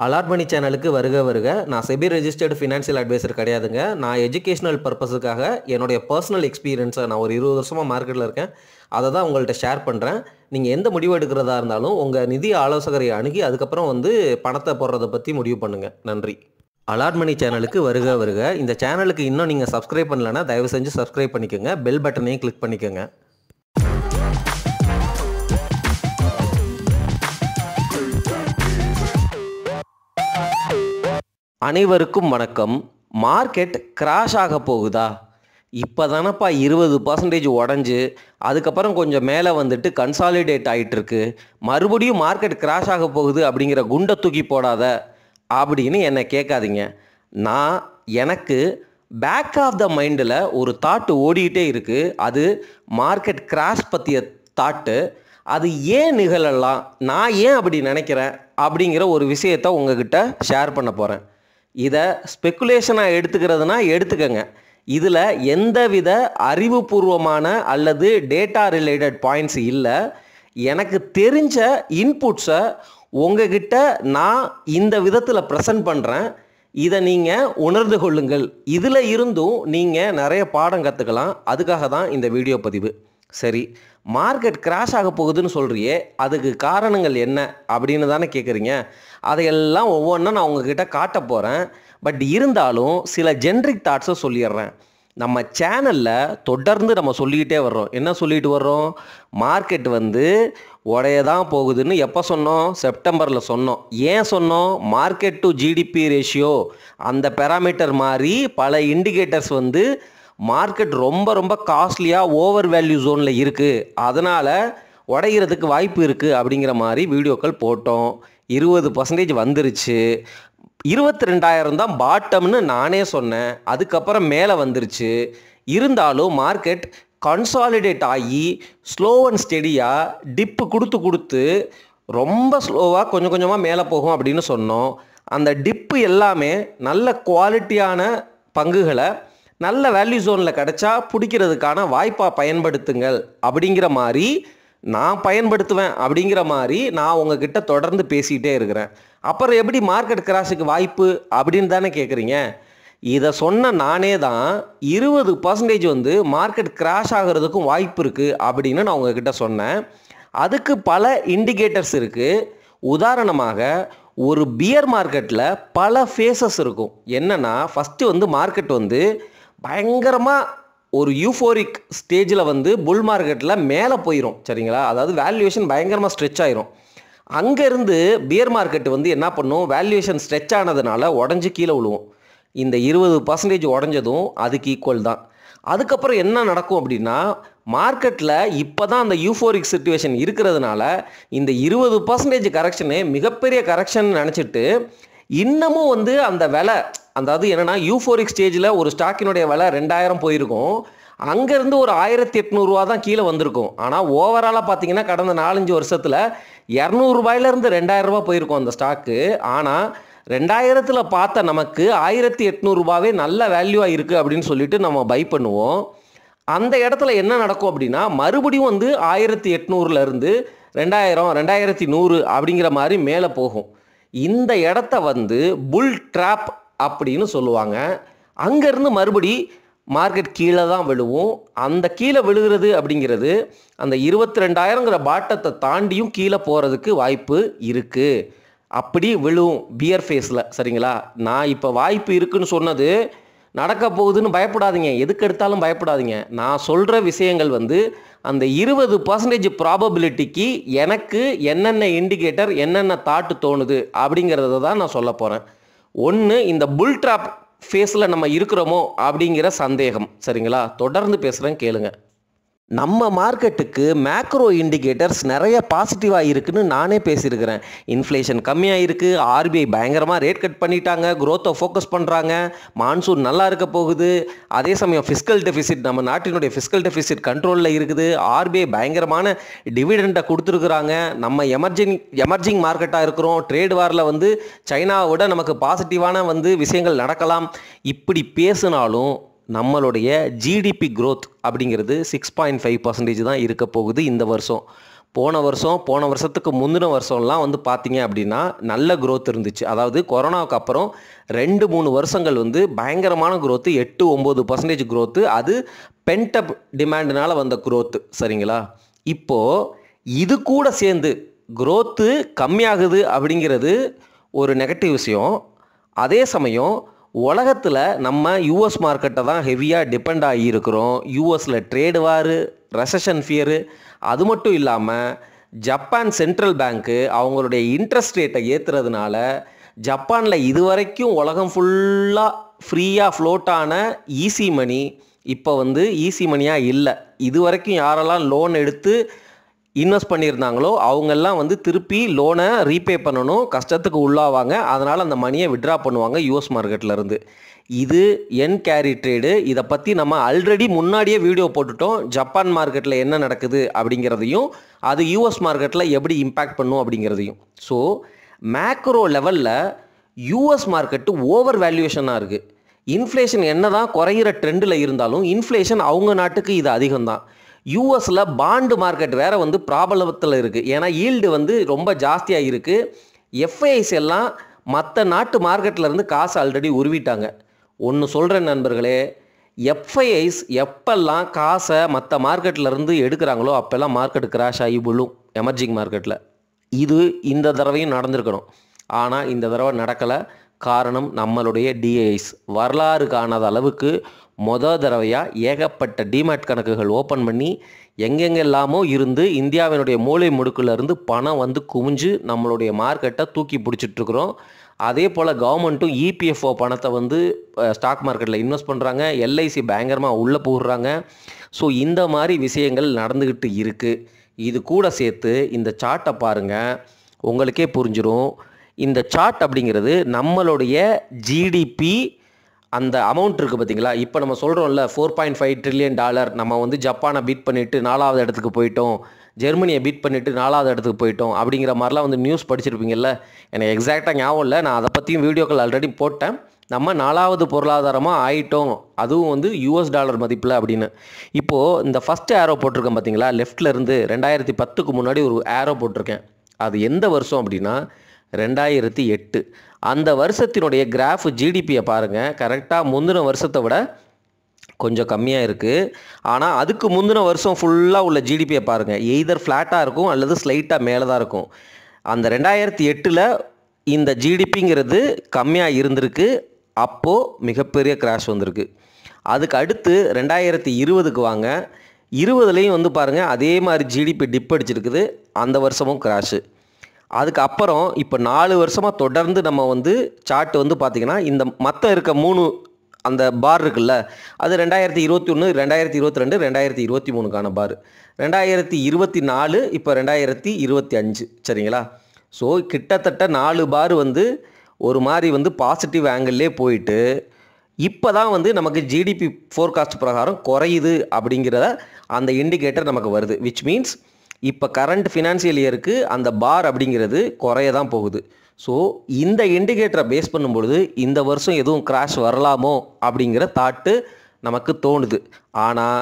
Allot மணி சேனலுக்கு வருக வருக. நான் செபி ரெஜிஸ்டர்டு ஃபினான்ஷியல் அட்வைசர் கிடையாதுங்க. நான் எஜுகேஷனல் பர்பஸுக்காக என்னுடைய பர்சனல் எக்ஸ்பீரியன்ஸை நான் ஒரு 20 வருஷமாக மார்க்கெட்டில் இருக்கேன். அதை தான் உங்கள்கிட்ட ஷேர் பண்ணுறேன். நீங்கள் எந்த முடிவு எடுக்கிறதா இருந்தாலும் உங்கள் நிதி ஆலோசகரை அணுகி அதுக்கப்புறம் பணத்தை போடுறதை பற்றி முடிவு பண்ணுங்கள். நன்றி. அலாட் மணி சேனலுக்கு வருக வருக. இந்த சேனலுக்கு இன்னும் நீங்கள் சப்ஸ்கிரைப் பண்ணலைன்னா தயவு செஞ்சு சப்ஸ்கிரைப் பண்ணிக்கோங்க. பெல் பட்டனையும் கிளிக் பண்ணிக்கோங்க. அனைவருக்கும் வணக்கம். மார்க்கெட் கிராஷ் ஆக போகுதா? இப்போ தானப்பா 20% உடஞ்சி அதுக்கப்புறம் கொஞ்சம் மேலே வந்துட்டு கன்சாலிடேட் ஆகிட்டுருக்கு. மறுபடியும் மார்க்கெட் கிராஷ் ஆக போகுது அப்படிங்கிற குண்டை தூக்கி போடாத அப்படின்னு என்னை கேட்காதீங்க. எனக்கு பேக் ஆஃப் த மைண்டில் ஒரு தாட்டு ஓடிக்கிட்டே இருக்குது. அது மார்க்கெட் கிராஷ் பற்றிய தாட்டு. அது ஏன் நிகழலாம், நான் ஏன் அப்படி நினைக்கிறேன் அப்படிங்கிற ஒரு விஷயத்தை உங்ககிட்ட ஷேர் பண்ண போகிறேன். இதை ஸ்பெக்குலேஷனாக எடுத்துக்கிறதுனா எடுத்துக்கங்க. இதில் எந்தவித அறிவுபூர்வமான அல்லது டேட்டா ரிலேட்டட் பாயிண்ட்ஸ் இல்லை. எனக்கு தெரிஞ்ச இன்புட்ஸை உங்ககிட்ட நான் இந்த விதத்தில் ப்ரெசன்ட் பண்ணுறேன். இதை நீங்கள் உணர்ந்து கொள்ளுங்கள். இதில் இருந்தும் நீங்கள் நிறைய பாடம் கற்றுக்கலாம். அதுக்காக தான் இந்த வீடியோ பதிவு. சரி, மார்க்கெட் கிராஷ் ஆக போகுதுன்னு சொல்கிறியே, அதுக்கு காரணங்கள் என்ன அப்படின்னு தானே கேட்குறீங்க. அதையெல்லாம் ஒவ்வொன்றும் நான் உங்ககிட்ட காட்ட போகிறேன். பட் இருந்தாலும் சில ஜென்ரிக் தாட்ஸை சொல்லிடுறேன். நம்ம சேனலில் தொடர்ந்து நம்ம சொல்லிக்கிட்டே வர்றோம். என்ன சொல்லிட்டு வர்றோம்? மார்க்கெட் உடைய தான் போகுதுன்னு எப்போ சொன்னோம்? செப்டம்பரில் சொன்னோம். ஏன் சொன்னோம்? மார்க்கெட் டு ஜிடிபி ரேஷியோ அந்த பேராமீட்டர் மாதிரி பல இண்டிகேட்டர்ஸ் மார்க்கெட் ரொம்ப ரொம்ப காஸ்ட்லியாக ஓவர் வேல்யூ ஜோனில் இருக்குது, அதனால் உடைகிறதுக்கு வாய்ப்பு இருக்குது அப்படிங்கிற மாதிரி வீடியோக்கள் போட்டோம். 20% வந்துருச்சு. 22,000 தான் பாட்டம்னு நானே சொன்னேன். அதுக்கப்புறம் மேலே வந்துருச்சு. இருந்தாலும் மார்க்கெட் கன்சாலிடேட் ஆகி ஸ்லோ அண்ட் ஸ்டெடியாக டிப்பு கொடுத்து ரொம்ப ஸ்லோவாக கொஞ்சம் கொஞ்சமாக மேலே போகும் அப்படின்னு சொன்னோம். அந்த டிப்பு எல்லாமே நல்ல குவாலிட்டியான பங்குகளை நல்ல வேல்யூ ஜோனில் கிடச்சா பிடிக்கிறதுக்கான வாய்ப்பாக பயன்படுத்துங்கள் அப்படிங்கிற மாதிரி நான் பயன்படுத்துவேன். அப்படிங்கிற மாதிரி நான் உங்ககிட்ட தொடர்ந்து பேசிகிட்டே இருக்கிறேன். அப்புறம் எப்படி மார்க்கெட் கிராஷுக்கு வாய்ப்பு அப்படின்னு தானே கேட்குறீங்க. இதை சொன்ன நானே தான் 20% மார்க்கெட் கிராஷ் ஆகிறதுக்கும் வாய்ப்பு இருக்குது அப்படின்னு நான் உங்ககிட்ட சொன்னேன். அதுக்கு பல இண்டிகேட்டர்ஸ் இருக்குது. உதாரணமாக ஒரு பியர் மார்க்கெட்டில் பல ஃபேஸஸ் இருக்கும். என்னென்னா, ஃபஸ்ட்டு மார்க்கெட் பயங்கரமாக ஒரு யூஃபோரிக் ஸ்டேஜில் புல் மார்க்கெட்டில் மேலே போயிடும். சரிங்களா? அதாவது வேல்யூவேஷன் பயங்கரமாக ஸ்ட்ரெச் ஆயிரும். அங்கேருந்து பியர் மார்க்கெட் என்ன பண்ணும்? வேல்யூவேஷன் ஸ்ட்ரெச் ஆனதுனால உடஞ்சி கீழே விழுவும். இந்த 20% உடஞ்சதும் அதுக்கு ஈக்குவல் தான். அதுக்கப்புறம் என்ன நடக்கும் அப்படின்னா, மார்க்கெட்டில் இப்போ தான் அந்த யூஃபோரிக் சிச்சுவேஷன் இருக்கிறதுனால இந்த 20% கரெக்ஷனே மிகப்பெரிய கரெக்ஷன் நினச்சிட்டு இன்னமும் அந்த விலை, அதாவது என்னென்னா, யூஃபோரிக் ஸ்டேஜில் ஒரு ஸ்டாக்கினுடைய விலை 2,000 போயிருக்கும். அங்கேருந்து ஒரு 1,800 ரூபா தான் கீழே வந்திருக்கும். ஆனால் ஓவராலாக பார்த்தீங்கன்னா கடந்த 4-5 வருஷத்தில் 200 ரூபாயிலேருந்து 2,000 ரூபா போயிருக்கும் அந்த ஸ்டாக்கு. ஆனால் 2000 பார்த்த நமக்கு 1,800 ரூபாவே நல்ல வேல்யூவாக இருக்குது அப்படின்னு சொல்லிட்டு நம்ம பை பண்ணுவோம். அந்த இடத்துல என்ன நடக்கும் அப்படின்னா, மறுபடியும் 1,800லேருந்து 2,000, 2,100 அப்படிங்கிற மாதிரி மேலே போகும். இந்த இடத்த புல் ட்ராப் அப்படின்னு சொல்லுவாங்க. அங்கேருந்து மறுபடி மார்க்கெட் கீழே தான் விழுவும். அந்த கீழே விழுகிறது அப்படிங்கிறது அந்த 22,000ங்கிற பாட்டத்தை தாண்டியும் கீழே போகிறதுக்கு வாய்ப்பு இருக்குது. அப்படி விழுவும் பியர் ஃபேஸில். சரிங்களா? நான் இப்போ வாய்ப்பு இருக்குன்னு சொன்னது நடக்க போகுதுன்னு பயப்படாதீங்க. எதுக்கு எடுத்தாலும் பயப்படாதீங்க. நான் சொல்கிற விஷயங்கள் அந்த 20% ப்ராபபிலிட்டிக்கு எனக்கு என்னென்ன இண்டிகேட்டர், என்னென்ன தாட்டு தோணுது அப்படிங்கிறத தான் நான் சொல்ல போகிறேன். ஒன்று, இந்த புல் ட்ராப் ஃபேஸில் நம்ம இருக்கிறோமோ அப்படிங்கிற சந்தேகம். சரிங்களா? தொடர்ந்து பேசுகிறேன், கேளுங்க. நம்ம மார்க்கெட்டுக்கு மேக்ரோ இண்டிகேட்டர்ஸ் நிறைய பாசிட்டிவாக இருக்குதுன்னு நானே பேசியிருக்கிறேன். இன்ஃப்ளேஷன் கம்மியாக இருக்குது, ஆர்பிஐ பயங்கரமாக ரேட் கட் பண்ணிட்டாங்க, க்ரோத்தை ஃபோக்கஸ் பண்ணுறாங்க, மான்சூன் நல்லா இருக்க போகுது, அதே சமயம் ஃபிஸ்கல் டெஃபிசிட், நம்ம நாட்டினுடைய ஃபிஸ்கல் டெஃபிசிட் கண்ட்ரோலில் இருக்குது, ஆர்பிஐ பயங்கரமான டிவிடெண்டை கொடுத்துருக்குறாங்க, நம்ம எமர்ஜிங் மார்க்கெட்டாக இருக்கிறோம், ட்ரேட் வாரில் சைனாவை விட நமக்கு பாசிட்டிவான விஷயங்கள் நடக்கலாம். இப்படி பேசினாலும் நம்மளுடைய ஜிடிபி growth அப்படிங்கிறது 6.5% தான் இருக்க போகுது இந்த வருஷம். போன வருஷத்துக்கு முந்தின வருஷம்லாம் வந்து பார்த்தீங்க அப்படின்னா நல்ல growth இருந்துச்சு. அதாவது கொரோனாவுக்கு அப்புறம் 2-3 வருஷங்கள் வந்து பயங்கரமான growth 8-9% growth. அது பென்டப் டிமாண்ட்னால வந்த growth. சரிங்களா? இப்போ இது கூட சேர்ந்து growth கம்மியாகுது அப்படிங்கிறது ஒரு நெகட்டிவ் விஷயம். அதே சமயம் உலகத்தில் நம்ம யூஎஸ் மார்க்கெட்டை தான் ஹெவியாக டிபெண்ட் ஆகி இருக்கிறோம். யூஎஸில் ட்ரேடு வாரு, ரெசஷன் ஃபியரு, அது மட்டும் இல்லாமல் ஜப்பான் சென்ட்ரல் பேங்க்கு அவங்களுடைய இன்ட்ரெஸ்ட் ரேட்டை ஏற்றுறதுனால ஜப்பானில் இதுவரைக்கும் உலகம் ஃபுல்லாக ஃப்ரீயாக ஃப்ளோட்டான ஈஸி மணி இப்போ வந்து ஈஸி மணியாக இல்லை. இது வரைக்கும் யாரெல்லாம் லோன் எடுத்து இன்வெஸ்ட் பண்ணியிருந்தாங்களோ அவங்கெல்லாம் வந்து திருப்பி லோனை ரீபே பண்ணணும், கஷ்டத்துக்கு உள்ளாவாங்க. அதனால் அந்த மணியை விட்ரா பண்ணுவாங்க யூஎஸ் மார்க்கெட்லேருந்து. இது என் கேரி ட்ரேடு. இதை பற்றி நம்ம ஆல்ரெடி முன்னாடியே வீடியோ போட்டுட்டோம். ஜப்பான் மார்க்கெட்டில் என்ன நடக்குது அப்படிங்கிறதையும் அது யூஎஸ் மார்க்கெட்டில் எப்படி இம்பேக்ட் பண்ணும் அப்படிங்கிறதையும். ஸோ மேக்ரோ லெவலில் யூஎஸ் மார்க்கெட்டு ஓவர் வேல்யூவேஷனாக இருக்குது. இன்ஃப்ளேஷன் என்ன தான் குறையிற ட்ரெண்டில் இருந்தாலும் இன்ஃப்ளேஷன் அவங்க நாட்டுக்கு இது அதிகம்தான். யூஎஸில் பாண்டு மார்க்கெட் வேறு வந்து ப்ராபலத்தில் இருக்குது. ஏன்னா ஈல்டு வந்து ரொம்ப ஜாஸ்தியாக இருக்குது. எஃப்ஐஐஸ் எல்லாம் மற்ற நாட்டு மார்க்கெட்லேருந்து காசு ஆல்ரெடி உருவிட்டாங்க. ஒன்று சொல்கிறேன் நண்பர்களே, எஃப்ஐஐஸ் எப்பெல்லாம் காசை மற்ற மார்க்கெட்லேருந்து எடுக்கிறாங்களோ அப்போல்லாம் மார்க்கெட் கிராஷ் ஆகி விழும் எமர்ஜிங் மார்க்கெட்டில். இது இந்த தடவையும் நடந்திருக்கணும். ஆனால் இந்த தடவை நடக்கலை. காரணம் நம்மளுடைய டிஐஸ் வரலாறு காணாத அளவுக்கு தடவையாக ஏகப்பட்ட டிமேட் கணக்குகள் ஓப்பன் பண்ணி எங்கெங்கெல்லாமோ இருந்து இந்தியாவினுடைய மூலை முடுக்கிலிருந்து பணம் வந்து குமிஞ்சு நம்மளுடைய மார்க்கெட்டை தூக்கி பிடிச்சிட்ருக்குறோம். அதே போல் கவர்மெண்ட்டும் இபிஎஃப்ஓ பணத்தை வந்து ஸ்டாக் மார்க்கெட்டில் இன்வெஸ்ட் பண்ணுறாங்க. எல்ஐசி பயங்கரமாக உள்ளே போடுறாங்க. ஸோ இந்த மாதிரி விஷயங்கள் நடந்துக்கிட்டு இருக்குது. இது கூட சேர்த்து இந்த சார்ட்டை பாருங்கள், உங்களுக்கே புரிஞ்சிடும். இந்த சார்ட் அப்படிங்கிறது நம்மளுடைய ஜிடிபி அந்த அமௌண்ட் இருக்குது பார்த்தீங்களா. இப்போ நம்ம சொல்கிறோம்ல $4.5 ட்ரில்லியன் நம்ம வந்து ஜப்பானை பீட் பண்ணிவிட்டு 4வது இடத்துக்கு போயிட்டோம், ஜெர்மனியை பீட் பண்ணிவிட்டு 4வது இடத்துக்கு போயிட்டோம் அப்படிங்கிற மாதிரிலாம் வந்து நியூஸ் படிச்சிருப்பீங்கல்ல. எனக்கு எக்ஸாக்டாக ஞாபகம் இல்லை, நான் அதை பற்றியும் வீடியோக்கள் ஆல்ரெடி போட்டேன். நம்ம 4வது பொருளாதாரமாக ஆயிட்டோம், அதுவும் வந்து US டாலர் மதிப்பில் அப்படின்னு. இப்போது இந்த ஃபஸ்ட்டு ஏரோ போட்டிருக்கேன் பார்த்தீங்களா, லெஃப்ட்லேருந்து 2010க்கு முன்னாடி ஒரு ஏரோ போட்டிருக்கேன். அது எந்த வருஷம் அப்படின்னா 2008. அந்த வருஷத்தினுடைய கிராஃப் ஜிடிபியை பாருங்கள், கரெக்டாக முந்தின வருஷத்தை விட கொஞ்சம் கம்மியாக இருக்குது. ஆனால் அதுக்கு முந்தின வருஷம் ஃபுல்லாக உள்ள ஜிடிபியை பாருங்கள், எய்தர் ஃப்ளாட்டாக இருக்கும் அல்லது ஸ்லைட்டாக மேலே தான் இருக்கும். அந்த 2008ல் இந்த ஜிடிபிங்கிறது கம்மியாக இருந்திருக்கு. அப்போது மிகப்பெரிய கிராஷ் வந்திருக்கு. அதுக்கு அடுத்து 2020க்கு வாங்க, 20லையும் வந்து பாருங்கள் அதே மாதிரி ஜிடிபி டிப் அடிச்சிருக்குது, அந்த வருஷமும் கிராஷு. அதுக்கப்புறம் இப்போ 4 வருஷமாக தொடர்ந்து நம்ம வந்து சார்ட் வந்து பார்த்திங்கன்னா இந்த மற்ற இருக்க 3 அந்த பார் இருக்குல்ல, அது 2021, 2022, 2023க்கான பார், 2024, இப்போ 2025. சரிங்களா? ஸோ கிட்டத்தட்ட 4 பார் வந்து ஒரு மாதிரி வந்து பாசிட்டிவ் ஆங்கிள்லே போயிட்டு இப்போ தான் வந்து நமக்கு ஜிடிபி ஃபோர்காஸ்ட் பிரகாரம் குறையுது அப்படிங்கிறத அந்த இண்டிகேட்டர் நமக்கு வருது. விச் மீன்ஸ் இப்போ கரண்ட் ஃபினான்சியல் இயருக்கு அந்த பார் அப்படிங்கிறது குறைய தான் போகுது. ஸோ இந்த இண்டிகேட்டரை பேஸ் பண்ணும்பொழுது இந்த வருஷம் எதுவும் கிராஷ் வரலாமோ அப்படிங்கிற தாட்டு நமக்கு தோணுது. ஆனால்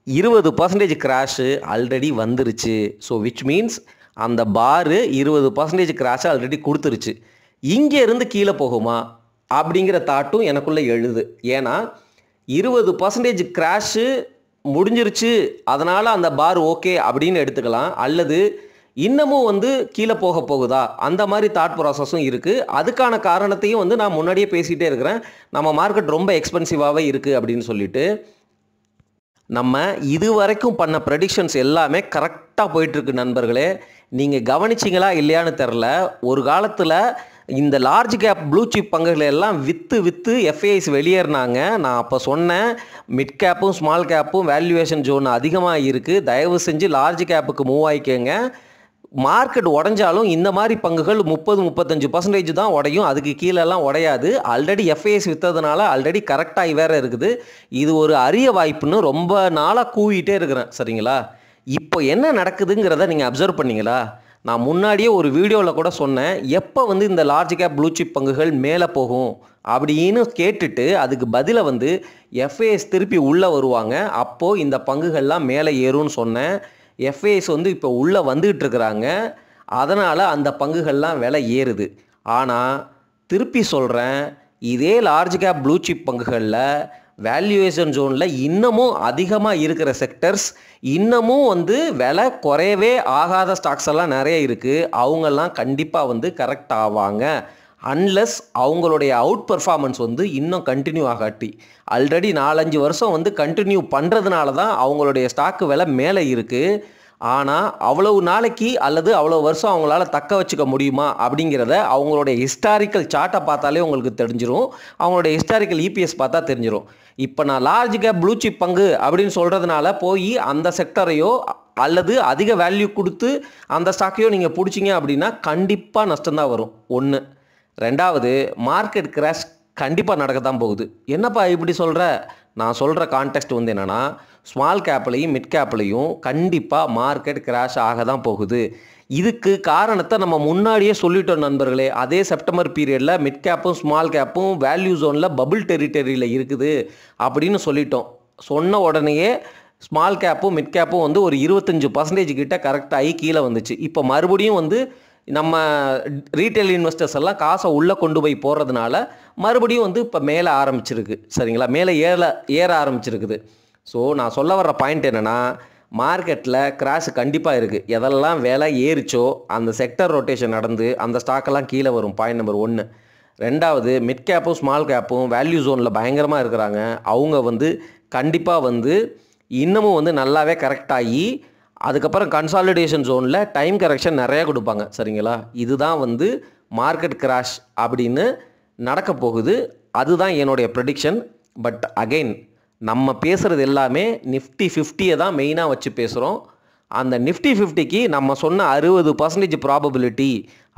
20% கிராஷு ஆல்ரெடி வந்துருச்சு. ஸோ விச் மீன்ஸ் அந்த பாரு 20% கிராஷை ஆல்ரெடி கொடுத்துருச்சு. இங்கே இருந்து கீழே போகுமா அப்படிங்கிற தாட்டும் எனக்குள்ளே எழுது. ஏன்னா 20% கிராஷு முடிஞ்சிருச்சு, அதனால் அந்த பார் ஓகே அப்படின்னு எடுத்துக்கலாம். அல்லது இன்னமும் வந்து கீழே போக போகுதா, அந்த மாதிரி தாட் ப்ராசஸும் இருக்குது. அதுக்கான காரணத்தையும் வந்து நான் முன்னாடியே பேசிகிட்டே இருக்கிறேன். நம்ம மார்க்கெட் ரொம்ப எக்ஸ்பென்சிவாகவே இருக்குது அப்படின்னு சொல்லிட்டு. நம்ம இது வரைக்கும் பண்ண ப்ரெடிக்ஷன்ஸ் எல்லாமே கரெக்டாக போயிட்டுருக்கு நண்பர்களே. நீங்கள் கவனிச்சிங்களா இல்லையான்னு தெரில. ஒரு காலத்தில் இந்த லார்ஜ் கேப் ப்ளூ சிப் பங்குகளை எல்லாம் விற்று எஃப்ஐஐஸ் வெளியேறினாங்க. நான் அப்போ சொன்னேன், மிட் கேப்பும் ஸ்மால் கேப்பும் வேல்யூவேஷன் ஜோன் அதிகமாக இருக்குது, தயவு செஞ்சு லார்ஜ் கேப்புக்கு மூவ் ஆகிக்கங்க. மார்க்கெட் உடஞ்சாலும் இந்த மாதிரி பங்குகள் 30-35% தான் உடையும், அதுக்கு கீழெல்லாம் உடையாது. ஆல்ரெடி எஃப்ஐஎஸ் விற்றதுனால ஆல்ரெடி கரெக்டாகி வேறு இருக்குது. இது ஒரு அரிய வாய்ப்புன்னு ரொம்ப நாளாக கூவிட்டே இருக்கிறேன். சரிங்களா? இப்போ என்ன நடக்குதுங்கிறத நீங்கள் அப்சர்வ் பண்ணிங்களா? நான் முன்னாடியே ஒரு வீடியோவில் கூட சொன்னேன், எப்போ வந்து இந்த லார்ஜ் கேப் ப்ளூ சிப் பங்குகள் மேலே போகும் அப்படின்னு கேட்டுட்டு அதுக்கு பதிலை வந்து எஃப்ஐஎஸ் திருப்பி உள்ளே வருவாங்க, அப்போது இந்த பங்குகள்லாம் மேலே ஏறும்னு சொன்னேன். எஃப்ஐஎஸ் வந்து இப்போ உள்ளே வந்துகிட்டு இருக்கிறாங்க. அதனால் அந்த பங்குகள்லாம் விலை ஏறுது. ஆனால் திருப்பி சொல்கிறேன், இதே லார்ஜ் கேப் ப்ளூ சிப் பங்குகளில் வேல்யூவேஷன் ஜோனில் இன்னமும் அதிகமாக இருக்கிற செக்டர்ஸ், இன்னமும் வந்து விலை குறையவே ஆகாத ஸ்டாக்ஸ் எல்லாம் நிறைய இருக்குது. அவங்கெல்லாம் கண்டிப்பாக வந்து கரெக்ட் ஆவாங்க. அன்லெஸ் அவங்களுடைய அவுட் பெர்ஃபார்மன்ஸ் வந்து இன்னும் கண்டினியூ ஆகாட்டி, ஆல்ரெடி 4-5 வருஷம் வந்து கண்டினியூ பண்ணுறதுனால தான் அவங்களுடைய ஸ்டாக்கு விலை மேலே இருக்குது. ஆனால் அவ்வளவு நாளைக்கு அல்லது அவ்வளோ வருஷம் அவங்களால தக்க வச்சுக்க முடியுமா அப்படிங்கிறத அவங்களுடைய ஹிஸ்டாரிக்கல் சார்ட்டை பார்த்தாலே உங்களுக்கு தெரிஞ்சிடும். அவங்களுடைய ஹிஸ்டாரிக்கல் இபிஎஸ் பார்த்தா தெரிஞ்சிடும். இப்போ நான் லார்ஜ் கேப் ப்ளூ சிப் பங்கு அப்படின்னு சொல்கிறதுனால போய் அந்த செக்டரையோ அல்லது அதிக வேல்யூ கொடுத்து அந்த ஸ்டாக்கையோ நீங்கள் பிடிச்சிங்க அப்படின்னா கண்டிப்பாக நஷ்டம்தான் வரும். ஒன்று. ரெண்டாவது, மார்க்கெட் கிராஷ் கண்டிப்பாக நடக்க தான் போகுது. என்னப்பா இப்படி சொல்கிற? நான் சொல்கிற கான்டெக்ஸ்ட் வந்து என்னென்னா, ஸ்மால் கேப்லையும் மிட் கேப்லையும் கண்டிப்பாக மார்க்கெட் கிராஷ் ஆக தான் போகுது. இதுக்கு காரணத்தை நம்ம முன்னாடியே சொல்லிட்டோம் நண்பர்களே. அதே செப்டம்பர் பீரியடில் மிட் கேப்பும் ஸ்மால் கேப்பும் வேல்யூ ஜோனில் பபுள் டெரிட்டரியில் இருக்குது அப்படின்னு சொல்லிட்டோம். சொன்ன உடனேயே ஸ்மால் கேப்பும் மிட் கேப்பும் வந்து ஒரு 25% கிட்ட கரெக்டாகி கீழே வந்துச்சு. இப்போ மறுபடியும் வந்து நம்ம ரீட்டைல் இன்வெஸ்டர்ஸ் எல்லாம் காசை உள்ளே கொண்டு போய் போடுறதுனால மறுபடியும் வந்து இப்போ மேலே ஆரம்பிச்சிருக்கு. சரிங்களா? மேலே ஏற ஆரம்பிச்சிருக்குது. ஸோ நான் சொல்ல வர்ற பாயிண்ட் என்னென்னா, மார்க்கெட்டில் கிராஷ் கண்டிப்பாக இருக்குது. எதெல்லாம் விலை ஏறிச்சோ அந்த செக்டர் ரொட்டேஷன் நடந்து அந்த ஸ்டாக்கெல்லாம் கீழே வரும். Point number 1. ரெண்டாவது, மிட் கேப்பும் ஸ்மால் கேப்பும் வேல்யூ ஜோனில் பயங்கரமாக இருக்கிறாங்க. அவங்க வந்து கண்டிப்பாக வந்து இன்னமும் வந்து நல்லாவே கரெக்டாகி அதுக்கப்புறம் கன்சாலிடேஷன் ஜோனில் டைம் கரெக்ஷன் நிறையா கொடுப்பாங்க. சரிங்களா? இதுதான் வந்து மார்க்கெட் கிராஷ் அப்படின்னு நடக்க போகுது. அதுதான் என்னுடைய ப்ரெடிக்ஷன். பட் அகெயின் நம்ம பேசுகிறது எல்லாமே நிஃப்டி 50 தான் மெயினாக வச்சு பேசுகிறோம். அந்த நிஃப்டி 50க்கு நம்ம சொன்ன 60% ப்ராபபிலிட்டி,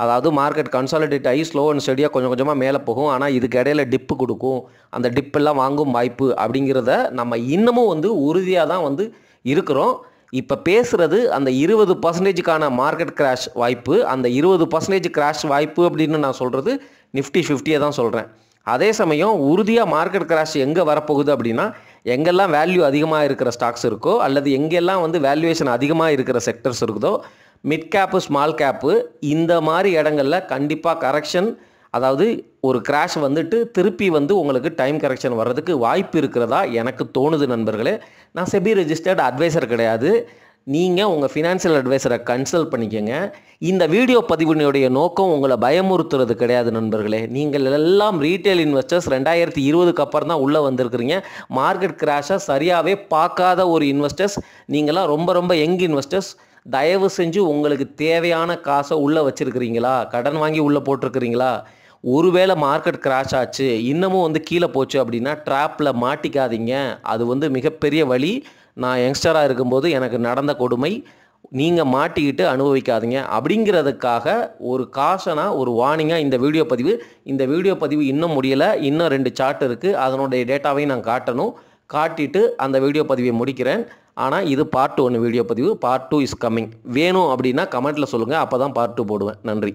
அதாவது மார்க்கெட் கன்சாலிடேட் ஆகி ஸ்லோ அண்ட் ஸ்டடியாக கொஞ்சம் கொஞ்சமாக மேலே போகும். ஆனால் இதுக்கு இடையில டிப்பு கொடுக்கும். அந்த டிப்பெல்லாம் வாங்கும் வாய்ப்பு அப்படிங்கிறத நம்ம இன்னமும் வந்து உறுதியாக தான் வந்து இருக்கிறோம். இப்போ பேசுகிறது அந்த 20%க்கான மார்க்கெட் கிராஷ் வாய்ப்பு. அந்த 20% கிராஷ் வாய்ப்பு அப்படின்னு நான் சொல்கிறது நிஃப்டி 50 தான் சொல்கிறேன். அதே சமயம் உறுதியாக மார்க்கெட் கிராஷ் எங்கே வரப்போகுது அப்படின்னா, எங்கெல்லாம் வேல்யூ அதிகமாக இருக்கிற ஸ்டாக்ஸ் இருக்கோ அல்லது எங்கெல்லாம் வந்து வேல்யூவேஷன் அதிகமாக இருக்கிற செக்டர்ஸ் இருக்குதோ, மிட் கேப்பு ஸ்மால் கேப்பு இந்த மாதிரி இடங்களில் கண்டிப்பாக கரெக்ஷன், அதாவது ஒரு கிராஷ் வந்துட்டு திருப்பி வந்து உங்களுக்கு டைம் கரெக்ஷன் வர்றதுக்கு வாய்ப்பு இருக்கிறதா எனக்கு தோணுது நண்பர்களே. நான் செபி ரெஜிஸ்டர்டு அட்வைசர் கிடையாது. நீங்கள் உங்கள் ஃபினான்ஷியல் அட்வைசரை கன்சல்ட் பண்ணிக்கோங்க. இந்த வீடியோ பதிவினுடைய நோக்கம் உங்களை பயமுறுத்துறது கிடையாது நண்பர்களே. நீங்கள் எல்லாம் ரீட்டைல் இன்வெஸ்டர்ஸ் 2020க்கு அப்புறம் தான் உள்ளே வந்திருக்கிறீங்க. மார்க்கெட் கிராஷை சரியாகவே பார்க்காத ஒரு இன்வெஸ்டர்ஸ். நீங்களாம் ரொம்ப ரொம்ப யங் இன்வெஸ்டர்ஸ். தயவு செஞ்சு உங்களுக்கு தேவையான காசை உள்ளே வச்சுருக்கிறீங்களா? கடன் வாங்கி உள்ளே போட்டிருக்கிறீங்களா? ஒருவேளை மார்க்கெட் கிராஷ் ஆச்சு, இன்னமும் வந்து கீழே போச்சு அப்படின்னா ட்ராப்பில் மாட்டிக்காதீங்க. அது வந்து மிகப்பெரிய வழி. நான் யங்ஸ்டராக இருக்கும்போது எனக்கு நடந்த கொடுமை. நீங்கள் மாட்டிக்கிட்டு அனுபவிக்காதீங்க அப்படிங்கிறதுக்காக ஒரு காஷனாக, ஒரு வார்னிங்காக இந்த வீடியோ பதிவு இன்னும் முடியலை. இன்னும் 2 சார்ட் இருக்குது. அதனுடைய டேட்டாவையும் நான் காட்டணும். காட்டிட்டு அந்த வீடியோ பதிவை முடிக்கிறேன். ஆனால் இது பார்ட் 1 வீடியோ பதிவு. Part 2 is coming. வேணும் அப்படின்னா கமெண்ட்டில் சொல்லுங்கள். அப்போ தான் பார்ட் 2 போடுவேன். நன்றி.